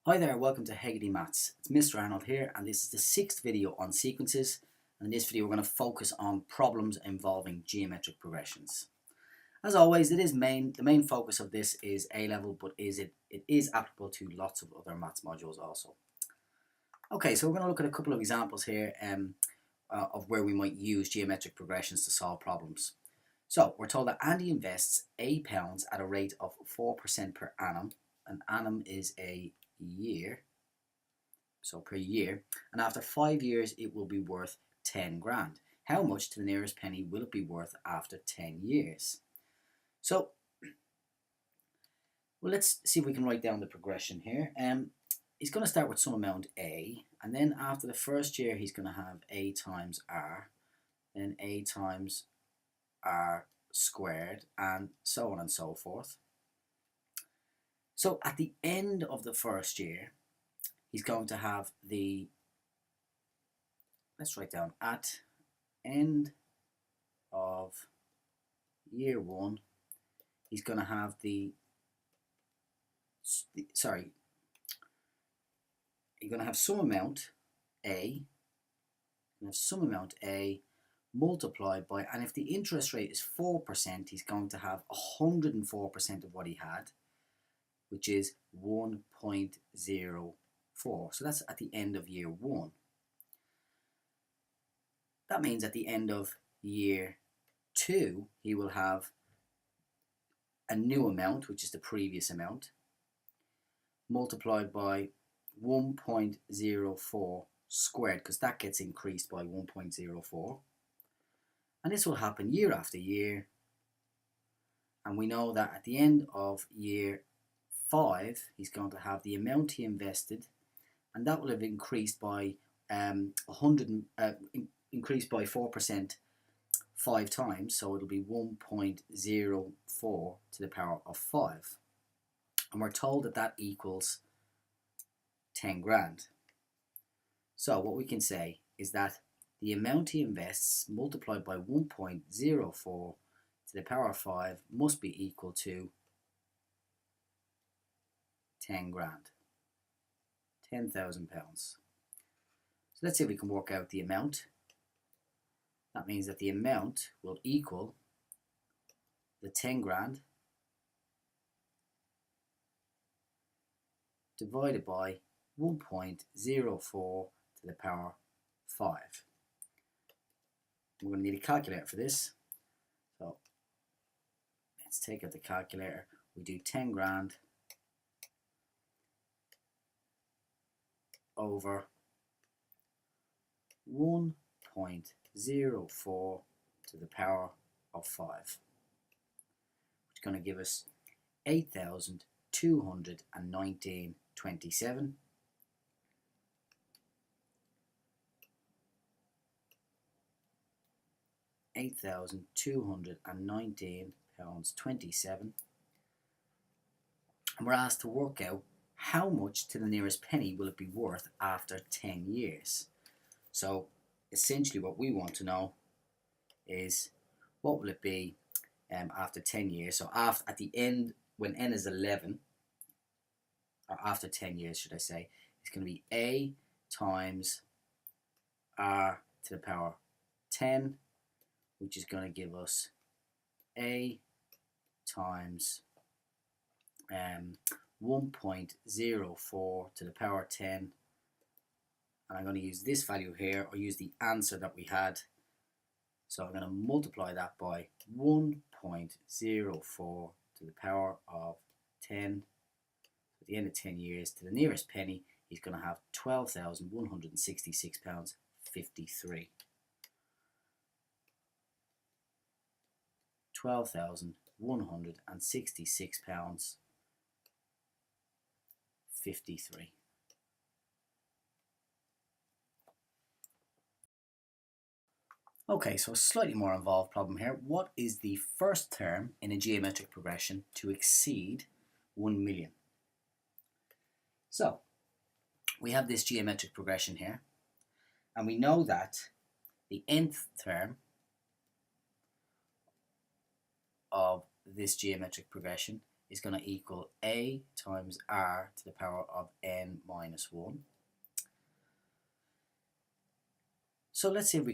Hi there, welcome to Hegarty Maths. It's Mr. Arnold here, and this is the sixth video on sequences. And in this video, we're going to focus on problems involving geometric progressions. As always, the main focus of this is A level, but it is applicable to lots of other maths modules also. Okay, so we're going to look at a couple of examples here of where we might use geometric progressions to solve problems. So we're told that Andy invests £8 at a rate of 4% per annum. An annum is a year, so per year, and after 5 years it will be worth 10 grand. How much to the nearest penny will it be worth after 10 years? So, well, let's see if we can write down the progression here. He's going to start with some amount A, and then after the first year he's going to have A times R, then A times R squared, and so on and so forth. So at the end of the first year, he's going to have the, let's write down, at end of year one, he's going to have you're going to have some amount A, multiplied by, and if the interest rate is 4%, he's going to have 104% of what he had, which is 1.04. So that's at the end of year one. That means at the end of year two, he will have a new amount, which is the previous amount, multiplied by 1.04 squared, because that gets increased by 1.04. And this will happen year after year. And we know that at the end of year 5, he's going to have the amount he invested, and that will have increased by increased by 4% 5 times, so it'll be 1.04 to the power of 5. And we're told that that equals 10 grand. So what we can say is that the amount he invests multiplied by 1.04 to the power of 5 must be equal to 10 grand, £10,000. So let's see if we can work out the amount. That means that the amount will equal the 10 grand divided by 1.04 to the power 5. We're going to need a calculator for this. So let's take out the calculator. We do 10 grand over 1.04 to the power of 5, which is going to give us 8,219.27. £8,219.27, and we're asked to work out how much to the nearest penny will it be worth after 10 years. So essentially what we want to know is what will it be after 10 years. So at the end, when n is 11, or after 10 years should I say, it's going to be A times R to the power 10, which is going to give us A times 1.04 to the power 10, and I'm going to use this value here, or use the answer that we had. So I'm going to multiply that by 1.04 to the power of 10. At the end of 10 years, to the nearest penny, he's going to have £12,166.53. £12,166.53. Okay, so a slightly more involved problem here. What is the first term in a geometric progression to exceed 1 million? So, we have this geometric progression here, and we know that the nth term of this geometric progression is going to equal a times r to the power of n minus 1. So let's see if we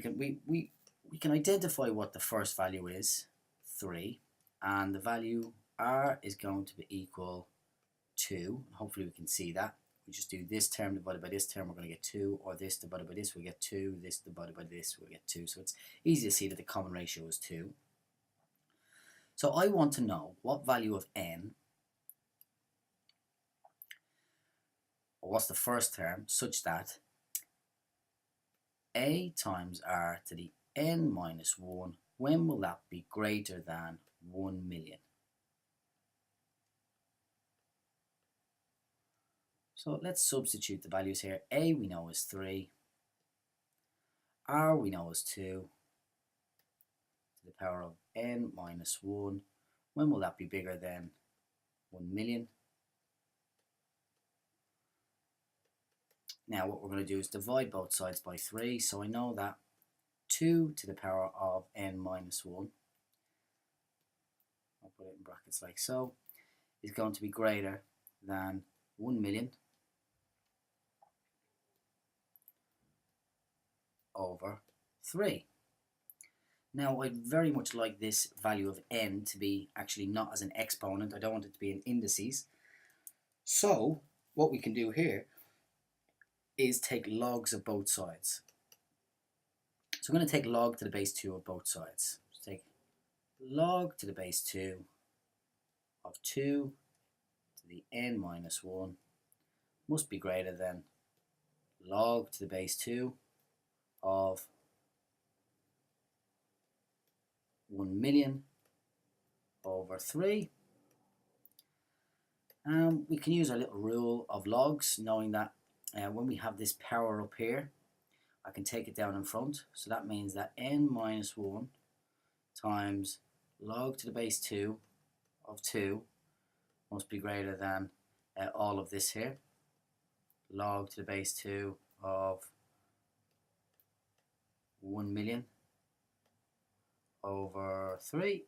can identify what the first value is, 3, and the value r is going to be equal 2. Hopefully we can see that. We just do this term divided by this term, we're going to get 2, or this divided by this, we get 2, this divided by this, we'll get 2. So it's easy to see that the common ratio is 2. So I want to know what value of n, or what's the first term, such that a times r to the n minus 1, when will that be greater than 1 million? So let's substitute the values here. A we know is 3, r we know is 2, to the power of n minus 1. When will that be bigger than 1 million? Now what we're going to do is divide both sides by 3. So I know that 2 to the power of n minus 1, I'll put it in brackets like so, is going to be greater than 1 million over 3. Now I'd very much like this value of n to be actually not as an exponent. I don't want it to be in indices. So what we can do here is take logs of both sides. So I'm going to take log to the base 2 of both sides. So take log to the base 2 of 2 to the n minus 1 must be greater than log to the base 2 of 1 million over 3. We can use our little rule of logs, knowing that when we have this power up here, I can take it down in front. So that means that n minus 1 times log to the base 2 of 2 must be greater than all of this here. Log to the base 2 of 1 million over 3.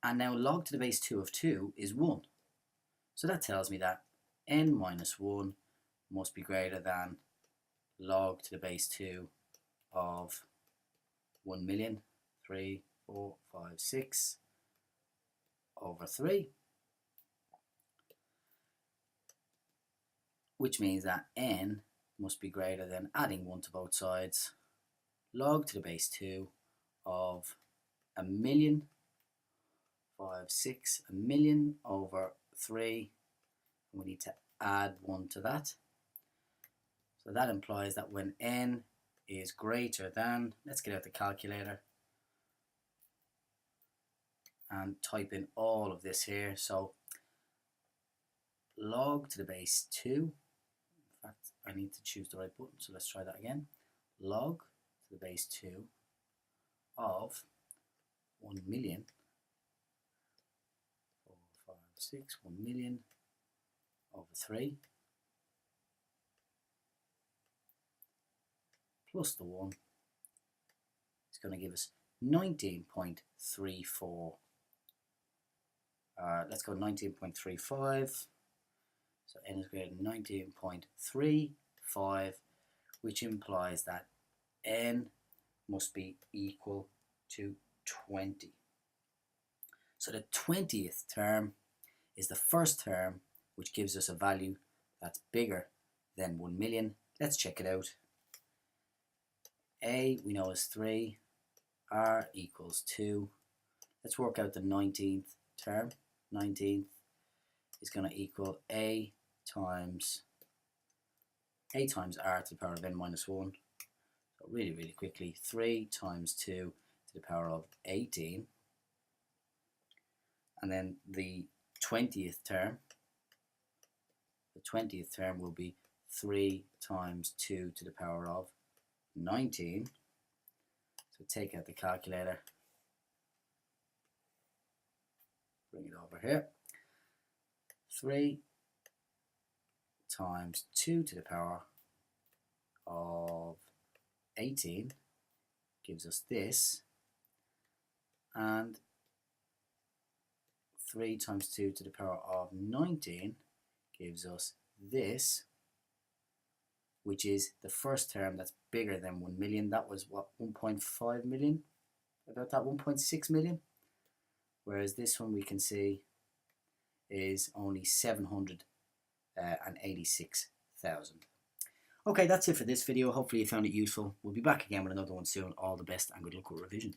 And now log to the base 2 of 2 is 1. So that tells me that n minus 1 must be greater than log to the base 2 of 1 million, 3, 4, 5, 6 over 3. Which means that n must be greater than, adding 1 to both sides, log to the base 2 of 1 million, 5, 6, 1 million over 3. We need to add 1 to that. So that implies that when n is greater than, let's get out the calculator and type in all of this here. So log to the base 2, in fact I need to choose the right button, so let's try that again. Log to the base 2 of 1 million, 4, 5, 6, 1 million over 3 plus the 1 is going to give us 19.34. Let's go 19.35. So n is greater than 19.35, which implies that n must be equal to 20. So the 20th term is the first term which gives us a value that's bigger than 1 million. Let's check it out. A we know is 3, r equals 2. Let's work out the 19th term. 19th is going to equal a times r to the power of n minus 1. So really quickly, 3 times 2 to the power of 18. And then the 20th term will be 3 times 2 to the power of 19. So take out the calculator, bring it over here. 3 times 2 to the power of 18 gives us this, and 3 times 2 to the power of 19 gives us this, which is the first term that's bigger than 1 million. That was what, 1.5 million? About that, 1.6 million. Whereas this one we can see is only 786,000. Okay, that's it for this video. Hopefully you found it useful. We'll be back again with another one soon. All the best and good luck with revision.